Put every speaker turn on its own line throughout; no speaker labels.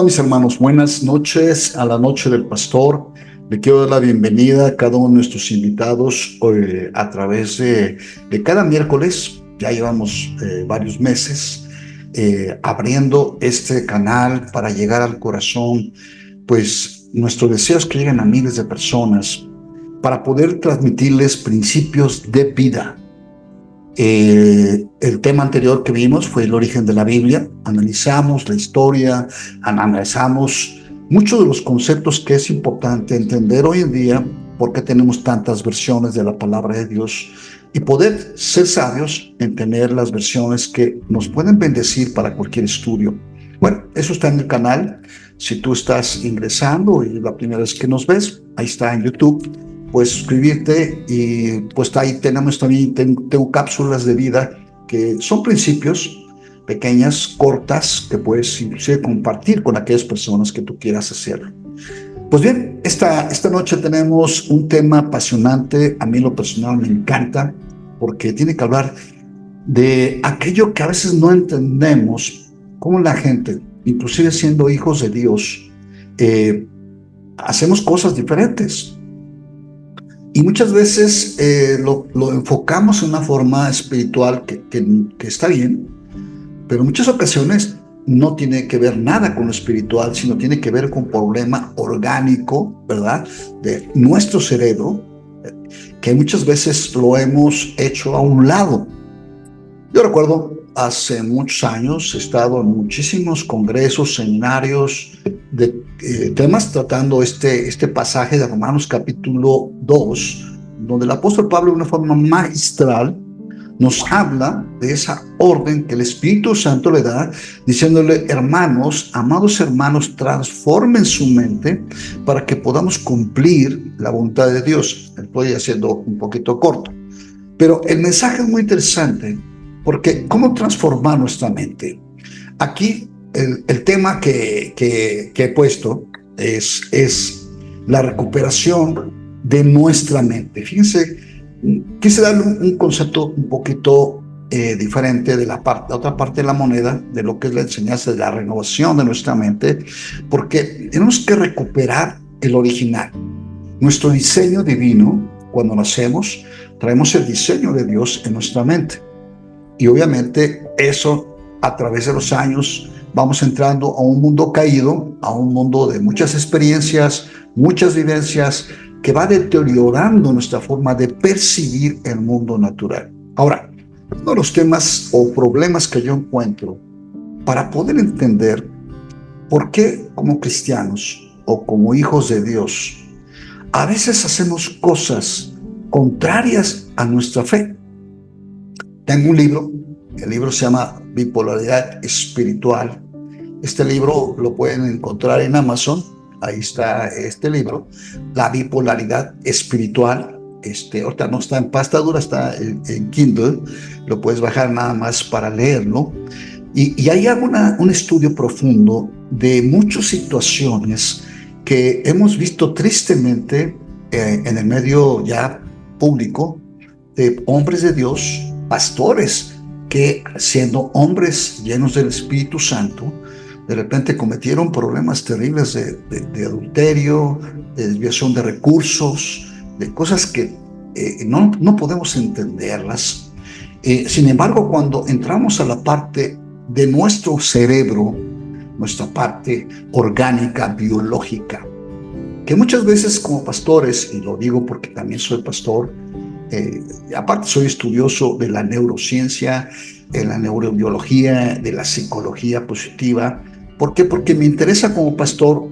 Hola mis hermanos, buenas noches a la noche del pastor. Le quiero dar la bienvenida a cada uno de nuestros invitados a través de cada miércoles. Ya llevamos varios meses abriendo este canal para llegar al corazón. Pues nuestro deseo es que lleguen a miles de personas para poder transmitirles principios de vida. El tema anterior que vimos fue el origen de la Biblia. Analizamos la historia, analizamos muchos de los conceptos que es importante entender hoy en día, porque tenemos tantas versiones de la palabra de Dios, y poder ser sabios en tener las versiones que nos pueden bendecir para cualquier estudio. Bueno, eso está en el canal. Si tú estás ingresando y la primera vez que nos ves, ahí está en YouTube. Puedes suscribirte y pues ahí tenemos también, tengo cápsulas de vida que son principios pequeñas, cortas, que puedes inclusive compartir con aquellas personas que tú quieras hacerlo. Pues bien, esta noche tenemos un tema apasionante. A mí lo personal me encanta porque tiene que hablar de aquello que a veces no entendemos, cómo la gente, inclusive siendo hijos de Dios, hacemos cosas diferentes. Y muchas veces lo enfocamos en una forma espiritual que está bien, pero en muchas ocasiones no tiene que ver nada con lo espiritual, sino tiene que ver con un problema orgánico, ¿verdad?, de nuestro cerebro, que muchas veces lo hemos hecho a un lado. Yo recuerdo hace muchos años he estado en muchísimos congresos, seminarios de temas tratando este pasaje de Romanos capítulo 2, donde el apóstol Pablo de una forma magistral nos habla de esa orden que el Espíritu Santo le da, diciéndole: hermanos, amados hermanos, transformen su mente para que podamos cumplir la voluntad de Dios. Estoy haciendo un poquito corto, pero el mensaje es muy interesante, porque ¿cómo transformar nuestra mente? Aquí el tema que he puesto es la recuperación de nuestra mente. Fíjense, quise darle un concepto un poquito diferente de la otra parte de la moneda, de lo que es la enseñanza de la renovación de nuestra mente, porque tenemos que recuperar el original. Nuestro diseño divino, cuando nacemos, traemos el diseño de Dios en nuestra mente. Y obviamente eso, a través de los años, vamos entrando a un mundo caído, a un mundo de muchas experiencias, muchas vivencias, que va deteriorando nuestra forma de percibir el mundo natural. Ahora, uno de los temas o problemas que yo encuentro para poder entender por qué como cristianos o como hijos de Dios a veces hacemos cosas contrarias a nuestra fe. Tengo un libro, el libro se llama Bipolaridad Espiritual. Este libro lo pueden encontrar en Amazon, ahí está este libro, La Bipolaridad Espiritual. Ahorita no está en pasta dura, está en Kindle, lo puedes bajar nada más para leerlo. Y ahí hago un estudio profundo de muchas situaciones que hemos visto tristemente en el medio ya público, de hombres de Dios, pastores, que siendo hombres llenos del Espíritu Santo, de repente cometieron problemas terribles de adulterio, de desviación de recursos, de cosas que no podemos entenderlas. Sin embargo, cuando entramos a la parte de nuestro cerebro, nuestra parte orgánica, biológica, que muchas veces como pastores, y lo digo porque también soy pastor, aparte soy estudioso de la neurociencia, de la neurobiología, de la psicología positiva. ¿Por qué? Porque me interesa como pastor,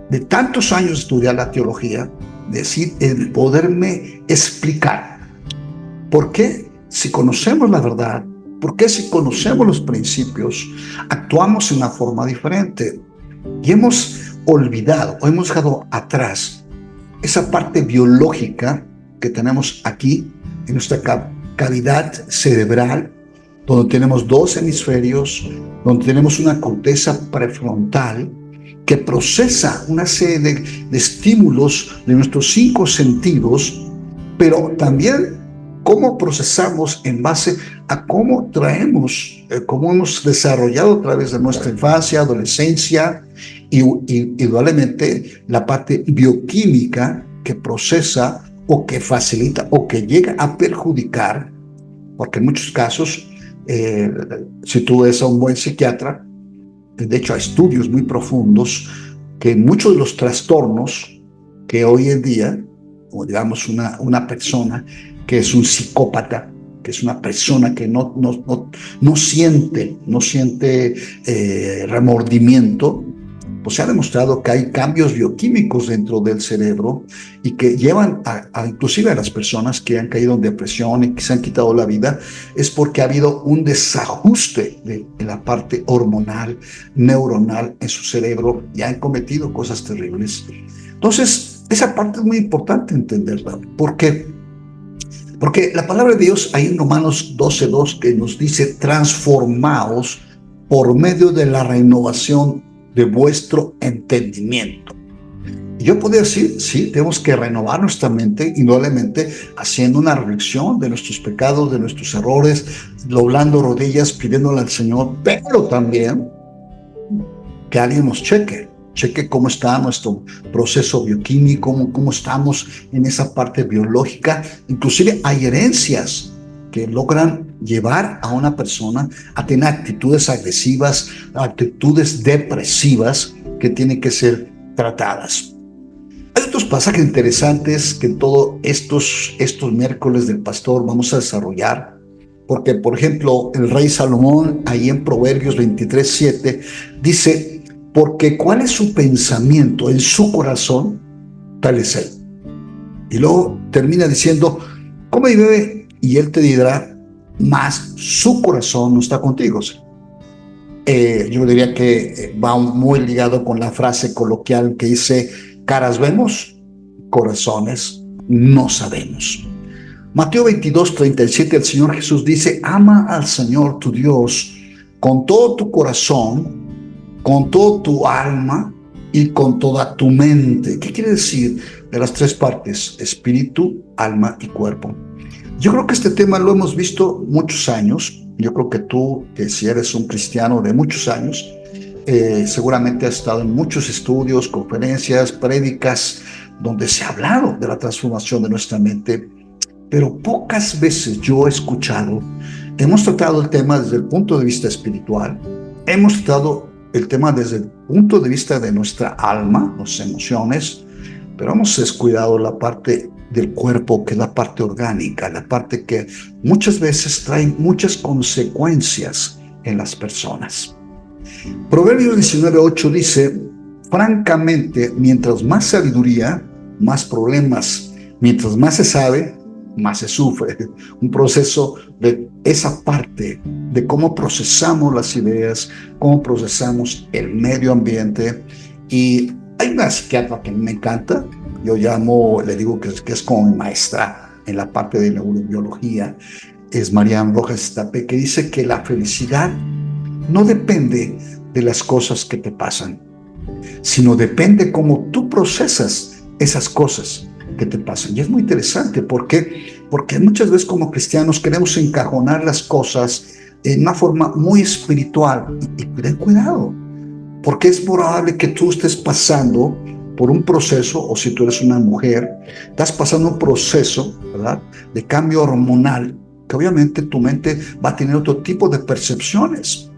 de tantos años estudiar la teología, decir, el poderme explicar por qué, si conocemos la verdad, por qué si conocemos los principios, actuamos de una forma diferente. Y hemos olvidado o hemos dejado atrás esa parte biológica que tenemos aquí en nuestra cavidad cerebral, donde tenemos dos hemisferios, donde tenemos una corteza prefrontal que procesa una serie de estímulos de nuestros 5 sentidos, pero también cómo procesamos en base a cómo traemos, cómo hemos desarrollado a través de nuestra infancia, adolescencia y indudablemente la parte bioquímica que procesa o que facilita o que llega a perjudicar, porque en muchos casos, si tú ves a un buen psiquiatra, de hecho hay estudios muy profundos que muchos de los trastornos que hoy en día, o digamos una persona que es un psicópata, que es una persona que no siente remordimiento, pues se ha demostrado que hay cambios bioquímicos dentro del cerebro y que llevan inclusive a las personas que han caído en depresión y que se han quitado la vida, es porque ha habido un desajuste en la parte hormonal, neuronal en su cerebro y han cometido cosas terribles. Entonces, esa parte es muy importante entenderla. ¿Por qué? Porque la palabra de Dios, hay en Romanos 12:2, que nos dice: transformaos por medio de la renovación de vuestro entendimiento. Y yo podría decir, sí, tenemos que renovar nuestra mente, indudablemente, haciendo una reflexión de nuestros pecados, de nuestros errores, doblando rodillas, pidiéndole al Señor, pero también que alguien nos cheque cómo está nuestro proceso bioquímico, cómo estamos en esa parte biológica. Inclusive hay herencias que logran llevar a una persona a tener actitudes agresivas, actitudes depresivas que tienen que ser tratadas. Hay otros pasajes interesantes que en todos estos miércoles del pastor vamos a desarrollar, porque, por ejemplo, el rey Salomón, ahí en Proverbios 23:7, dice: porque cuál es su pensamiento en su corazón, tal es él. Y luego termina diciendo: come y bebe, y él te dirá, mas su corazón no está contigo. Yo diría que va muy ligado con la frase coloquial que dice: caras vemos, corazones no sabemos. Mateo 22:37, el Señor Jesús dice: ama al Señor tu Dios con todo tu corazón, con toda tu alma y con toda tu mente. ¿Qué quiere decir de las tres partes? Espíritu, alma y cuerpo. Yo creo que este tema lo hemos visto muchos años. Yo creo que tú, que si eres un cristiano de muchos años, seguramente has estado en muchos estudios, conferencias, prédicas, donde se ha hablado de la transformación de nuestra mente, pero pocas veces yo he escuchado. Hemos tratado el tema desde el punto de vista espiritual, hemos tratado el tema desde el punto de vista de nuestra alma, las emociones, pero hemos descuidado la parte del cuerpo, que es la parte orgánica, la parte que muchas veces trae muchas consecuencias en las personas. Proverbios 19:8 dice: francamente, mientras más sabiduría, más problemas; mientras más se sabe, más se sufre. Un proceso de esa parte de cómo procesamos las ideas, cómo procesamos el medio ambiente. Y hay una psiquiatra que me encanta, yo le digo que es como mi maestra en la parte de neurobiología, es Marian Rojas Tapé, que dice que la felicidad no depende de las cosas que te pasan, sino depende cómo tú procesas esas cosas que te pasan. Y es muy interesante porque muchas veces como cristianos queremos encajonar las cosas en una forma muy espiritual. Y ten cuidado, porque es probable que tú estés pasando por un proceso, o si tú eres una mujer, estás pasando un proceso, ¿verdad?, de cambio hormonal, que obviamente tu mente va a tener otro tipo de percepciones.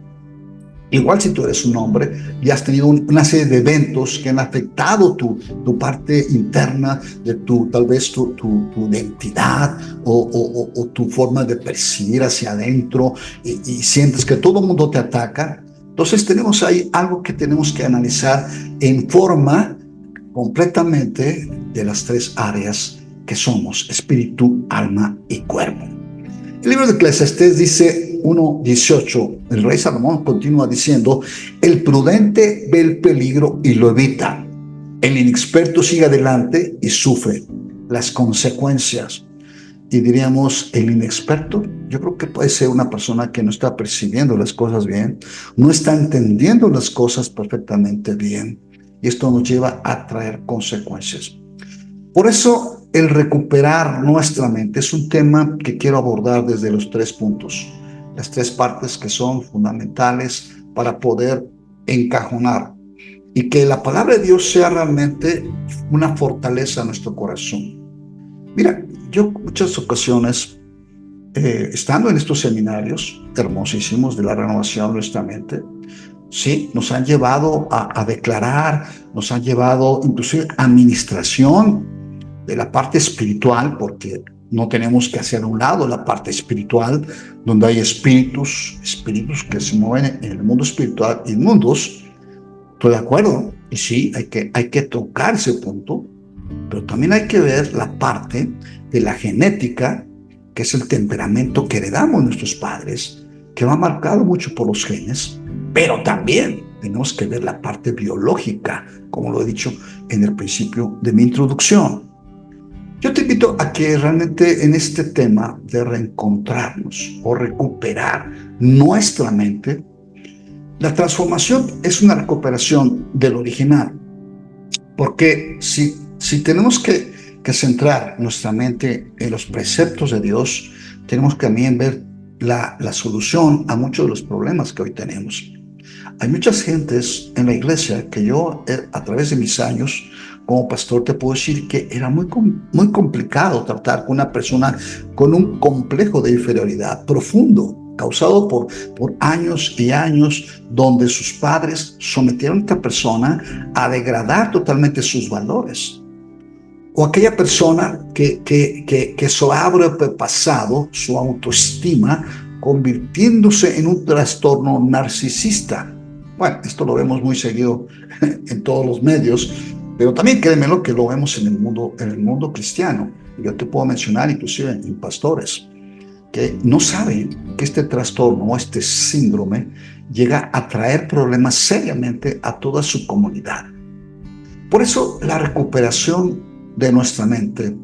Igual si tú eres un hombre y has tenido una serie de eventos que han afectado tu parte interna, de tal vez tu identidad o tu forma de percibir hacia adentro, y sientes que todo el mundo te ataca. Entonces tenemos ahí algo que tenemos que analizar en forma completamente de las tres áreas que somos: espíritu, alma y cuerpo. El libro de Eclesiastés dice 1:18, el rey Salomón continúa diciendo: el prudente ve el peligro y lo evita; el inexperto sigue adelante y sufre las consecuencias. Y diríamos, el inexperto, yo creo que puede ser una persona que no está percibiendo las cosas bien, no está entendiendo las cosas perfectamente bien, y esto nos lleva a traer consecuencias. Por eso el recuperar nuestra mente es un tema que quiero abordar desde los 3 puntos, las 3 partes que son fundamentales para poder encajonar y que la palabra de Dios sea realmente una fortaleza a nuestro corazón. Mira, yo muchas ocasiones, estando en estos seminarios hermosísimos de la renovación de nuestra mente, sí, nos han llevado a declarar, nos han llevado inclusive a administración de la parte espiritual, porque no tenemos que hacer a un lado la parte espiritual, donde hay espíritus que se mueven en el mundo espiritual, inmundos. Estoy de acuerdo, y sí, hay que tocar ese punto, pero también hay que ver la parte de la genética, que es el temperamento que heredamos de nuestros padres, que va marcado mucho por los genes, pero también tenemos que ver la parte biológica, como lo he dicho en el principio de mi introducción. Yo te invito a que realmente en este tema de reencontrarnos o recuperar nuestra mente, la transformación es una recuperación del original, porque si tenemos que centrar nuestra mente en los preceptos de Dios, tenemos que también ver la solución a muchos de los problemas que hoy tenemos. Hay muchas gentes en la iglesia que yo, a través de mis años como pastor, te puedo decir que era muy complicado tratar con una persona con un complejo de inferioridad profundo, causado por años y años, donde sus padres sometieron a esta persona a degradar totalmente sus valores. O aquella persona que su pasado, su autoestima, convirtiéndose en un trastorno narcisista. Bueno, esto lo vemos muy seguido en todos los medios, pero también créemelo que lo vemos en el mundo cristiano. Yo te puedo mencionar inclusive en pastores que no saben que este trastorno o este síndrome llega a traer problemas seriamente a toda su comunidad. Por eso la recuperación de nuestra mente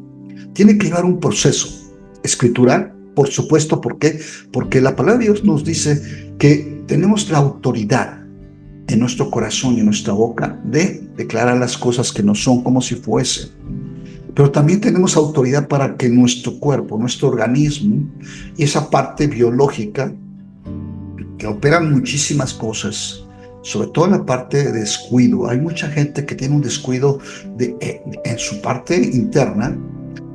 tiene que llevar un proceso escritural, por supuesto. ¿Por qué? Porque la palabra de Dios nos dice que tenemos la autoridad en nuestro corazón y en nuestra boca de declarar las cosas que no son como si fuesen. Pero también tenemos autoridad para que nuestro cuerpo, nuestro organismo y esa parte biológica que operan muchísimas cosas, sobre todo en la parte de descuido. Hay mucha gente que tiene un descuido en su parte interna,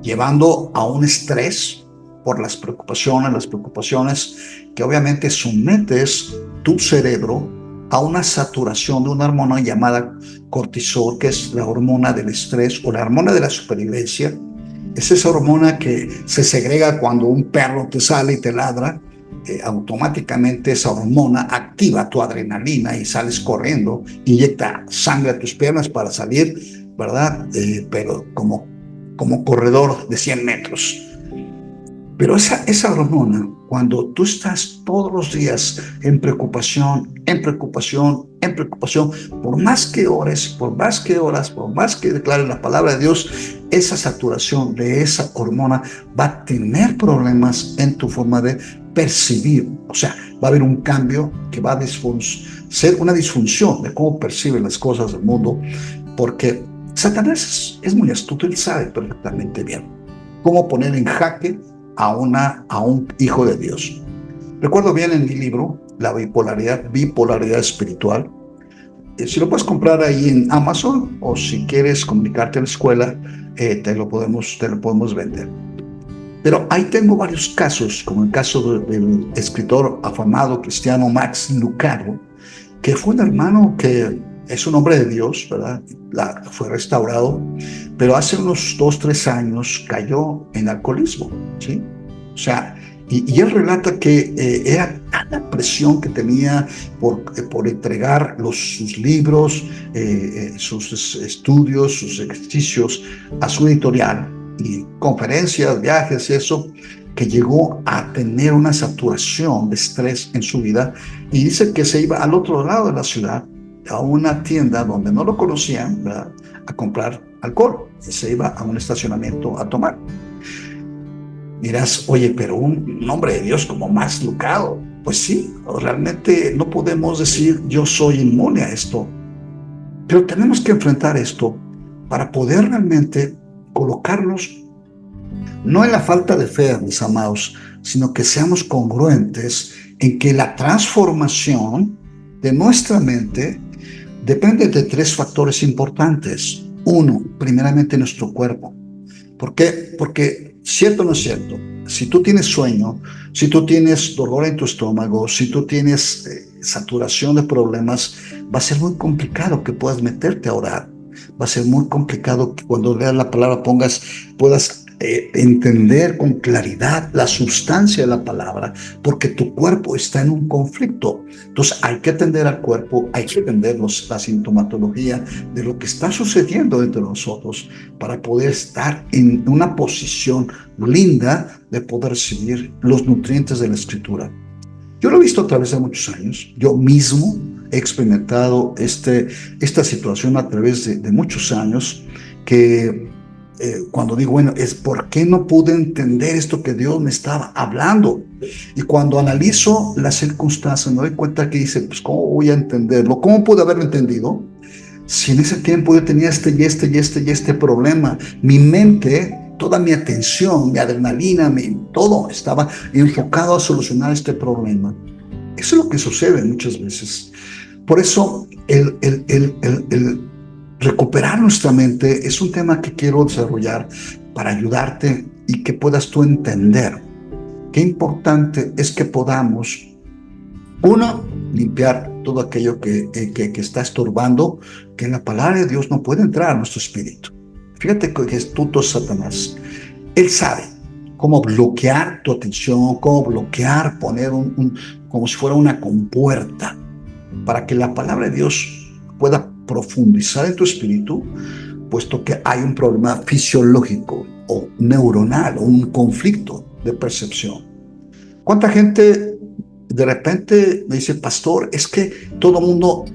llevando a un estrés por las preocupaciones que obviamente sometes tu cerebro a una saturación de una hormona llamada cortisol, que es la hormona del estrés o la hormona de la supervivencia. Es esa hormona que se segrega cuando un perro te sale y te ladra. Automáticamente esa hormona activa tu adrenalina y sales corriendo, inyecta sangre a tus piernas para salir, ¿verdad? Pero como corredor de 100 metros. Pero esa hormona, cuando tú estás todos los días en preocupación, por más que ores, por más que declares la palabra de Dios, esa saturación de esa hormona va a tener problemas en tu forma de percibir. O sea, va a haber un cambio que va a ser una disfunción de cómo perciben las cosas del mundo, porque Satanás es muy astuto, él sabe perfectamente bien cómo poner en jaque a un hijo de Dios. Recuerdo bien en mi libro, La bipolaridad espiritual. Si lo puedes comprar ahí en Amazon, o si quieres comunicarte a la escuela, te lo podemos vender. Pero ahí tengo varios casos, como el caso del escritor afamado cristiano Max Lucado, que fue un hermano que es un hombre de Dios, ¿verdad? Fue restaurado, pero hace unos 2-3 años cayó en alcoholismo, ¿sí? O sea, y él relata que era tanta presión que tenía por entregar sus libros, sus estudios, sus ejercicios a su editorial, y conferencias, viajes y eso, que llegó a tener una saturación de estrés en su vida, y dice que se iba al otro lado de la ciudad a una tienda donde no lo conocían, ¿verdad?, a comprar alcohol, y se iba a un estacionamiento a tomar. Dirás, oye, pero un hombre de Dios como Max Lucado, pues sí, realmente no podemos decir yo soy inmune a esto, pero tenemos que enfrentar esto para poder realmente colocarnos no en la falta de fe, mis amados, sino que seamos congruentes en que la transformación de nuestra mente depende de tres factores importantes. Uno, primeramente nuestro cuerpo. ¿Por qué? Porque, cierto o no es cierto, si tú tienes sueño, si tú tienes dolor en tu estómago, si tú tienes saturación de problemas, va a ser muy complicado que puedas meterte a orar. Va a ser muy complicado que cuando leas la palabra puedas entender con claridad la sustancia de la palabra, porque tu cuerpo está en un conflicto. Entonces hay que atender al cuerpo, hay que atender la sintomatología de lo que está sucediendo entre nosotros para poder estar en una posición linda de poder recibir los nutrientes de la Escritura. Yo lo he visto a través de muchos años. Yo mismo he experimentado esta situación a través de muchos años que cuando digo, bueno, es por qué no pude entender esto que Dios me estaba hablando. Y cuando analizo las circunstancias me doy cuenta que dice, pues ¿cómo voy a entenderlo? ¿Cómo pude haberlo entendido? Si en ese tiempo yo tenía este problema, mi mente, toda mi atención, mi adrenalina, todo estaba enfocado a solucionar este problema. Eso es lo que sucede muchas veces. Por eso el recuperar nuestra mente es un tema que quiero desarrollar para ayudarte y que puedas tú entender qué importante es que podamos, uno, limpiar todo aquello que está estorbando, que en la palabra de Dios no puede entrar a nuestro espíritu. Fíjate que es astuto Satanás. Él sabe cómo bloquear tu atención, cómo bloquear, poner como si fuera una compuerta para que la palabra de Dios pueda profundizar en tu espíritu, puesto que hay un problema fisiológico o neuronal o un conflicto de percepción. ¿Cuánta gente de repente me dice, pastor, es que todo el mundo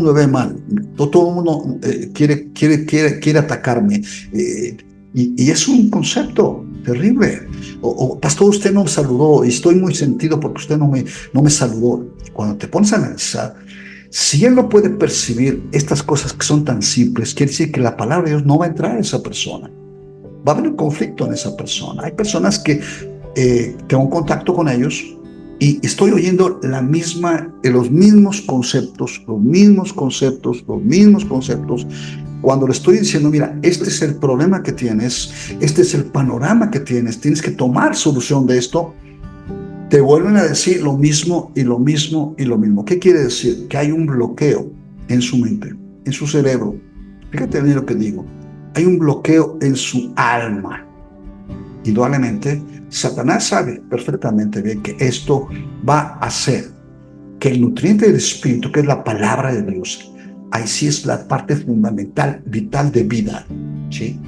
me ve mal, todo el mundo quiere atacarme? Y es un concepto terrible. Pastor, usted no me saludó y estoy muy sentido porque usted no me saludó. Y cuando te pones a analizar, si él no puede percibir estas cosas que son tan simples, quiere decir que la palabra de Dios no va a entrar a esa persona. Va a haber un conflicto en esa persona. Hay personas que tengo un contacto con ellos y estoy oyendo los mismos conceptos, cuando le estoy diciendo, mira, este es el problema que tienes, este es el panorama que tienes que tomar solución de esto. Te vuelven a decir lo mismo y lo mismo y lo mismo. ¿Qué quiere decir? Que hay un bloqueo en su mente, en su cerebro. Fíjate bien lo que digo. Hay un bloqueo en su alma. Indudablemente, Satanás sabe perfectamente bien que esto va a hacer que el nutriente del espíritu, que es la palabra de Dios, ahí sí es la parte fundamental, vital de vida, ¿sí?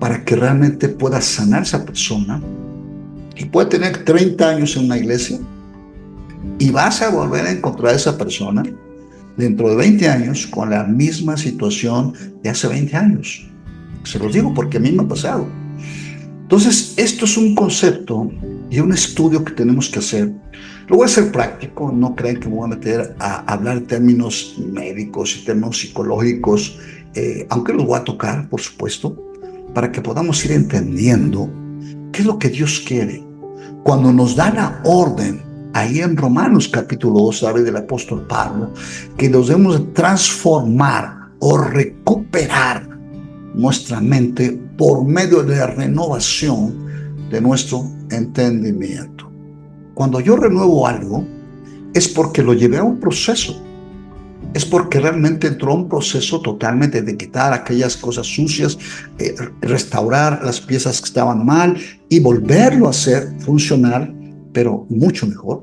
Para que realmente pueda sanar esa persona y puede tener 30 años en una iglesia y vas a volver a encontrar a esa persona dentro de 20 años con la misma situación de hace 20 años. Se los digo porque a mí me ha pasado. Entonces, esto es un concepto y un estudio que tenemos que hacer. Lo voy a hacer práctico, no crean que me voy a meter a hablar en términos médicos y términos psicológicos, aunque los voy a tocar, por supuesto, para que podamos ir entendiendo qué es lo que Dios quiere. Cuando nos da la orden, ahí en Romanos capítulo 2, habla del apóstol Pablo, que nos debemos transformar o recuperar nuestra mente por medio de la renovación de nuestro entendimiento. Cuando yo renuevo algo, es porque lo llevé a un proceso. Es porque realmente entró un proceso totalmente de quitar aquellas cosas sucias, restaurar las piezas que estaban mal y volverlo a hacer funcionar, pero mucho mejor.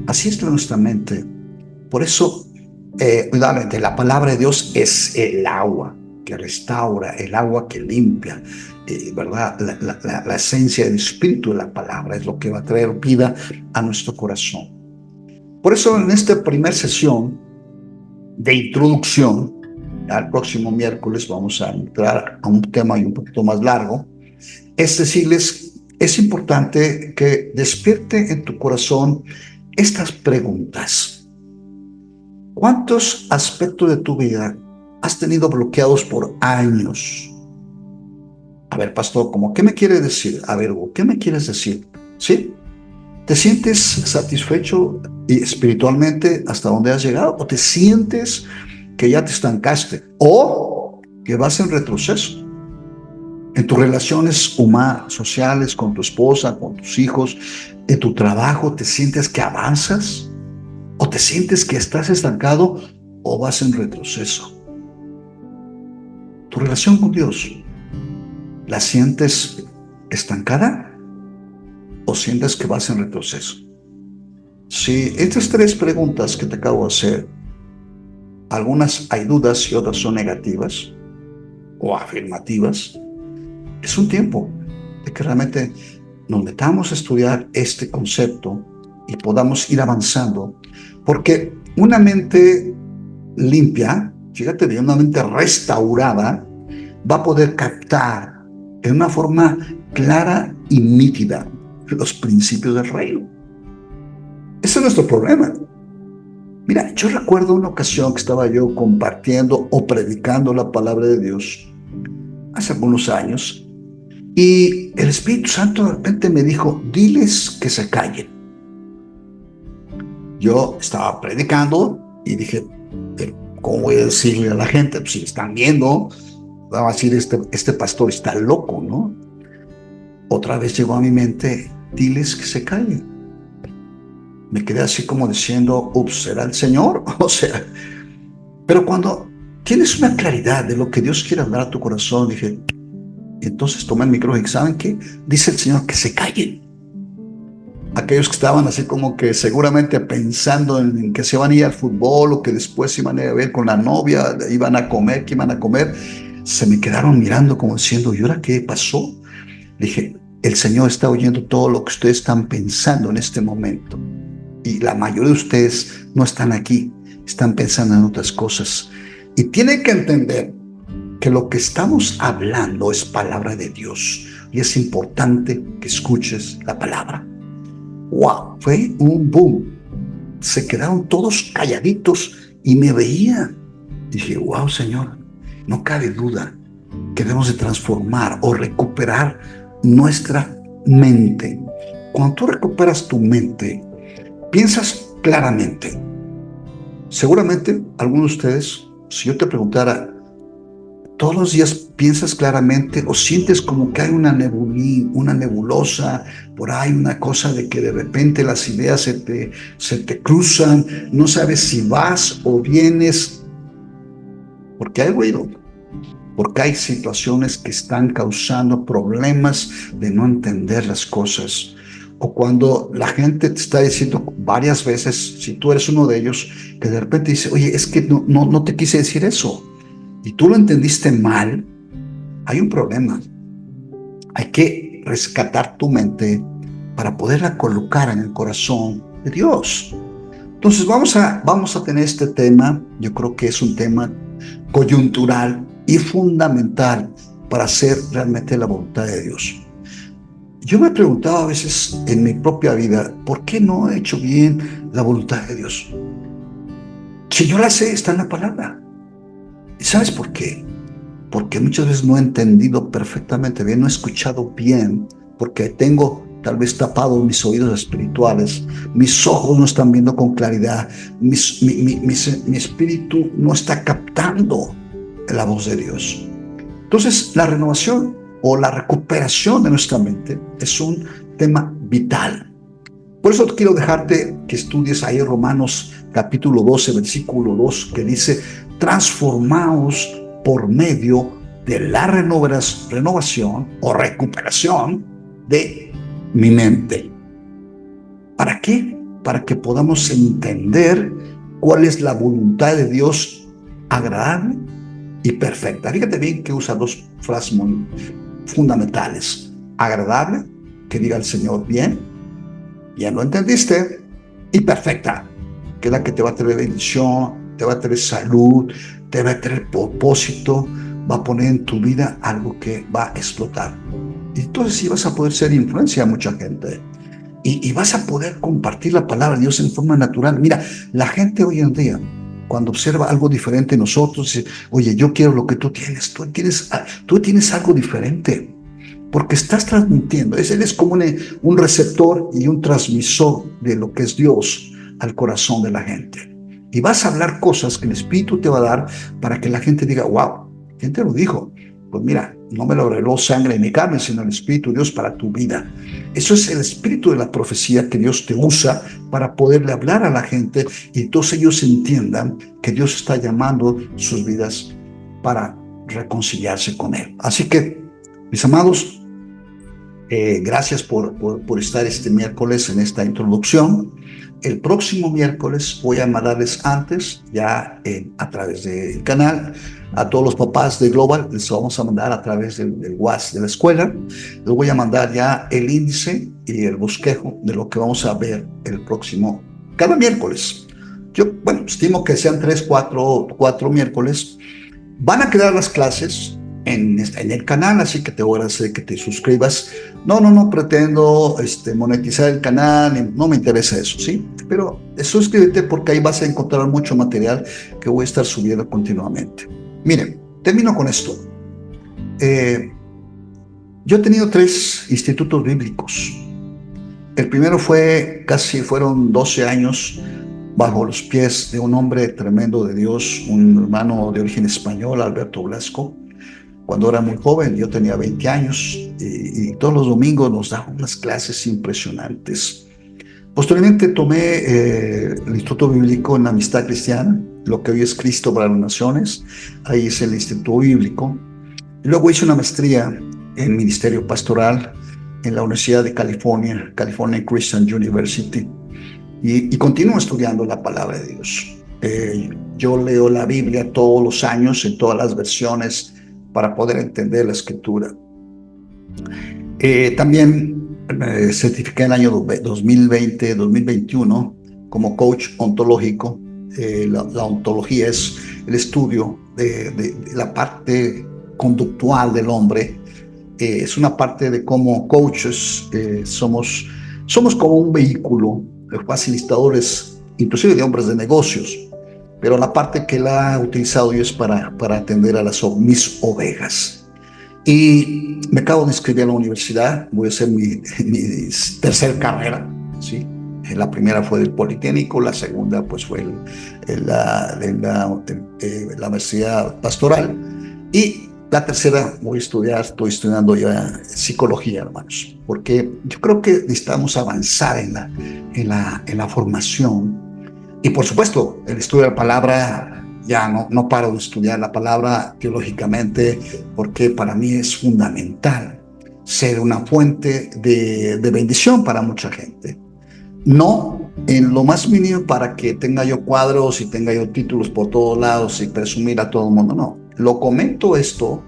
Así es nuestra mente. Por eso, cuidadamente, la palabra de Dios es el agua que restaura, el agua que limpia, ¿verdad? La esencia del espíritu de la palabra es lo que va a traer vida a nuestro corazón. Por eso en esta primera sesión de introducción, al próximo miércoles vamos a entrar a un tema un poquito más largo, es decirles, es importante que despierte en tu corazón estas preguntas. ¿Cuántos aspectos de tu vida has tenido bloqueados por años? A ver, pastor, ¿cómo qué me quiere decir? A ver, Hugo, ¿qué me quieres decir? ¿Sí? ¿Te sientes satisfecho espiritualmente hasta donde has llegado? ¿O te sientes que ya te estancaste? ¿O que vas en retroceso? En tus relaciones humanas, sociales, con tu esposa, con tus hijos, en tu trabajo, ¿te sientes que avanzas? ¿O te sientes que estás estancado o vas en retroceso? Tu relación con Dios, ¿la sientes estancada o sientes que vas en retroceso? Si estas tres preguntas que te acabo de hacer, algunas hay dudas y otras son negativas o afirmativas, es un tiempo de que realmente nos metamos a estudiar este concepto y podamos ir avanzando, porque una mente limpia, fíjate bien, una mente restaurada, va a poder captar en una forma clara y nítida los principios del reino. Ese es nuestro problema. Mira, yo recuerdo una ocasión que estaba yo compartiendo o predicando la palabra de Dios hace algunos años y el Espíritu Santo de repente me dijo, diles que se callen. Yo estaba predicando y dije, ¿cómo voy a decirle a la gente? Pues si están viendo, va a decir, este pastor está loco, ¿no? Otra vez llegó a mi mente, diles que se callen. Me quedé así como diciendo, ups, ¿será el Señor? O sea, pero cuando tienes una claridad de lo que Dios quiere hablar a tu corazón, dije, entonces tomé el micrófono y ¿saben qué? Dice el Señor que se callen. Aquellos que estaban así como que seguramente pensando en que se iban a ir al fútbol o que después iban a ir a ver con la novia, iban a comer, que iban a comer, se me quedaron mirando como diciendo, ¿y ahora qué pasó? Dije, el Señor está oyendo todo lo que ustedes están pensando en este momento. Y la mayoría de ustedes no están aquí, están pensando en otras cosas. Y tienen que entender que lo que estamos hablando es palabra de Dios. Y es importante que escuches la palabra. ¡Wow! Fue un boom. Se quedaron todos calladitos y me veían. Dije, wow, Señor, no cabe duda que debemos de transformar o recuperar nuestra mente. Cuando tú recuperas tu mente, piensas claramente. Seguramente algunos de ustedes, si yo te preguntara, ¿todos los días piensas claramente o sientes como que hay una nebulosa, por ahí una cosa de que de repente las ideas se te cruzan, no sabes si vas o vienes? Porque hay ruido, porque hay situaciones que están causando problemas de no entender las cosas. O cuando la gente te está diciendo varias veces, si tú eres uno de ellos, que de repente dice, oye, es que no te quise decir eso, y tú lo entendiste mal, hay un problema. Hay que rescatar tu mente para poderla colocar en el corazón de Dios. Entonces vamos a tener este tema. Yo creo que es un tema coyuntural y fundamental para hacer realmente la voluntad de Dios. Yo me preguntaba a veces en mi propia vida, ¿por qué no he hecho bien la voluntad de Dios? Si yo la sé, está en la palabra. ¿Y sabes por qué? Porque muchas veces no he entendido perfectamente bien, no he escuchado bien, porque tengo tal vez tapado mis oídos espirituales, mis ojos no están viendo con claridad, mi espíritu no está captando la voz de Dios. Entonces, la renovación o la recuperación de nuestra mente es un tema vital. Por eso quiero dejarte que estudies ahí Romanos capítulo 12, versículo 2, que dice, transformaos por medio de la renovación o recuperación de mi mente. ¿Para qué? Para que podamos entender cuál es la voluntad de Dios agradable y perfecta. Fíjate bien que usa dos frases muy fundamentales. Agradable, que diga el Señor bien lo entendiste, y perfecta, que es la que te va a traer bendición, te va a traer salud, te va a traer propósito, va a poner en tu vida algo que va a explotar. Y entonces sí vas a poder ser influencia a mucha gente. Y vas a poder compartir la palabra de Dios en forma natural. Mira, la gente hoy en día, cuando observa algo diferente en nosotros, dice, oye, yo quiero lo que tú tienes algo diferente. porque estás transmitiendo. Él es como un receptor y un transmisor de lo que es Dios al corazón de la gente. Y vas a hablar cosas que el Espíritu te va a dar para que la gente diga, wow, ¿quién te lo dijo? Pues mira, no me lo reveló sangre ni carne, sino el Espíritu de Dios para tu vida. Eso es el espíritu de la profecía que Dios te usa para poderle hablar a la gente y todos ellos entiendan que Dios está llamando sus vidas para reconciliarse con Él. Así que, mis amados, gracias por estar este miércoles en esta introducción. El próximo miércoles voy a mandarles antes, ya a través del canal, a todos los papás de Global, les vamos a mandar a través del WhatsApp de la escuela, les voy a mandar ya el índice y el bosquejo de lo que vamos a ver cada miércoles. Yo, bueno, estimo que sean 4 miércoles. Van a quedar las clases en el canal, así que te voy a agradecer que te suscribas. No pretendo monetizar el canal, no me interesa eso, ¿sí? Pero suscríbete porque ahí vas a encontrar mucho material que voy a estar subiendo continuamente. Miren, termino con esto. Yo he tenido 3 institutos bíblicos. El primero fueron 12 años bajo los pies de un hombre tremendo de Dios, un hermano de origen español, Alberto Blasco. Cuando era muy joven, yo tenía 20 años y todos los domingos nos daban unas clases impresionantes. Posteriormente tomé el Instituto Bíblico en Amistad Cristiana, lo que hoy es Cristo para las Naciones. Ahí hice el Instituto Bíblico. Luego hice una maestría en Ministerio Pastoral en la Universidad de California, California Christian University. Y continúo estudiando la palabra de Dios. Yo leo la Biblia todos los años en todas las versiones para poder entender la Escritura. También me certifiqué en el año 2020-2021 como coach ontológico. La ontología es el estudio de la parte conductual del hombre. Es una parte de cómo coaches somos como un vehículo, facilitadores, inclusive de hombres de negocios, pero la parte que la ha utilizado yo es para atender a mis ovejas. Y me acabo de inscribir a la universidad, voy a hacer mi tercera carrera, ¿sí? La primera fue del Politécnico, la segunda pues fue la Universidad Pastoral, y la tercera estoy estudiando ya psicología, hermanos, porque yo creo que necesitamos avanzar en la formación. Y por supuesto, el estudio de la palabra, ya no paro de estudiar la palabra teológicamente, porque para mí es fundamental ser una fuente de bendición para mucha gente. No en lo más mínimo para que tenga yo cuadros y tenga yo títulos por todos lados y presumir a todo el mundo, no. Lo comento esto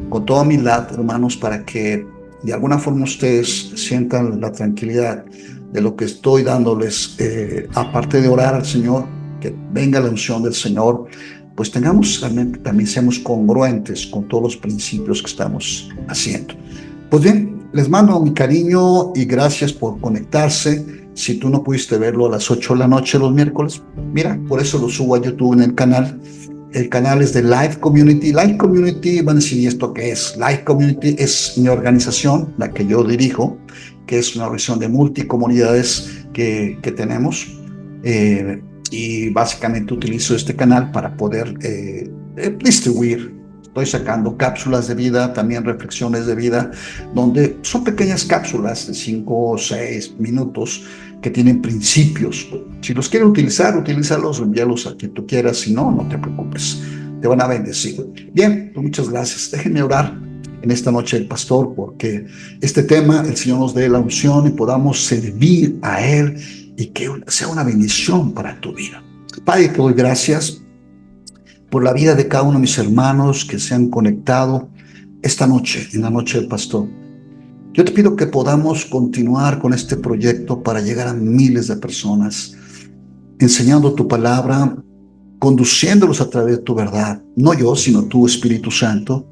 con toda humildad, hermanos, para que de alguna forma ustedes sientan la tranquilidad de lo que estoy dándoles, aparte de orar al Señor, que venga la unción del Señor, pues también seamos congruentes con todos los principios que estamos haciendo. Pues bien, les mando mi cariño y gracias por conectarse. Si tú no pudiste verlo a las 8 de la noche los miércoles, mira, por eso lo subo a YouTube en el canal. El canal es de Life Community. Life Community, van a decir, ¿y esto qué es? Life Community es mi organización, la que yo dirijo, que es una organización de multicomunidades que tenemos. Y básicamente utilizo este canal para poder distribuir. Estoy sacando cápsulas de vida, también reflexiones de vida, donde son pequeñas cápsulas de 5 o 6 minutos que tienen principios. Si los quieres utilizar, utilízalos, envíalos a quien tú quieras. Si no, no te preocupes, te van a bendecir. Bien, pues muchas gracias. Déjenme orar en esta noche del pastor, porque este tema, el Señor nos dé la unción y podamos servir a Él y que sea una bendición para tu vida. Padre, te doy gracias por la vida de cada uno de mis hermanos que se han conectado esta noche, en la noche del pastor. Yo te pido que podamos continuar con este proyecto para llegar a miles de personas, enseñando tu palabra, conduciéndolos a través de tu verdad. No yo, sino tu Espíritu Santo.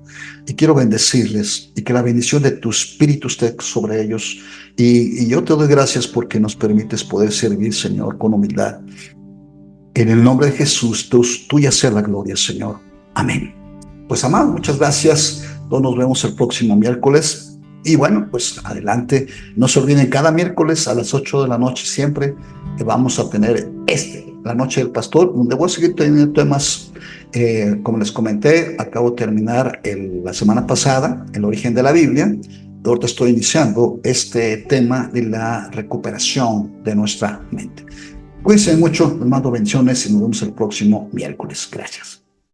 Y quiero bendecirles y que la bendición de tu Espíritu esté sobre ellos. Y yo te doy gracias porque nos permites poder servir, Señor, con humildad. En el nombre de Jesús, tuya sea la gloria, Señor. Amén. Pues, amados, muchas gracias. Nos vemos el próximo miércoles. Y bueno, pues adelante. No se olviden, cada miércoles a las 8 de la noche siempre vamos a tener la Noche del Pastor, donde voy a seguir teniendo temas, como les comenté, acabo de terminar la semana pasada, el origen de la Biblia. Ahorita estoy iniciando este tema de la recuperación de nuestra mente. Cuídense mucho, les mando bendiciones y nos vemos el próximo miércoles. Gracias.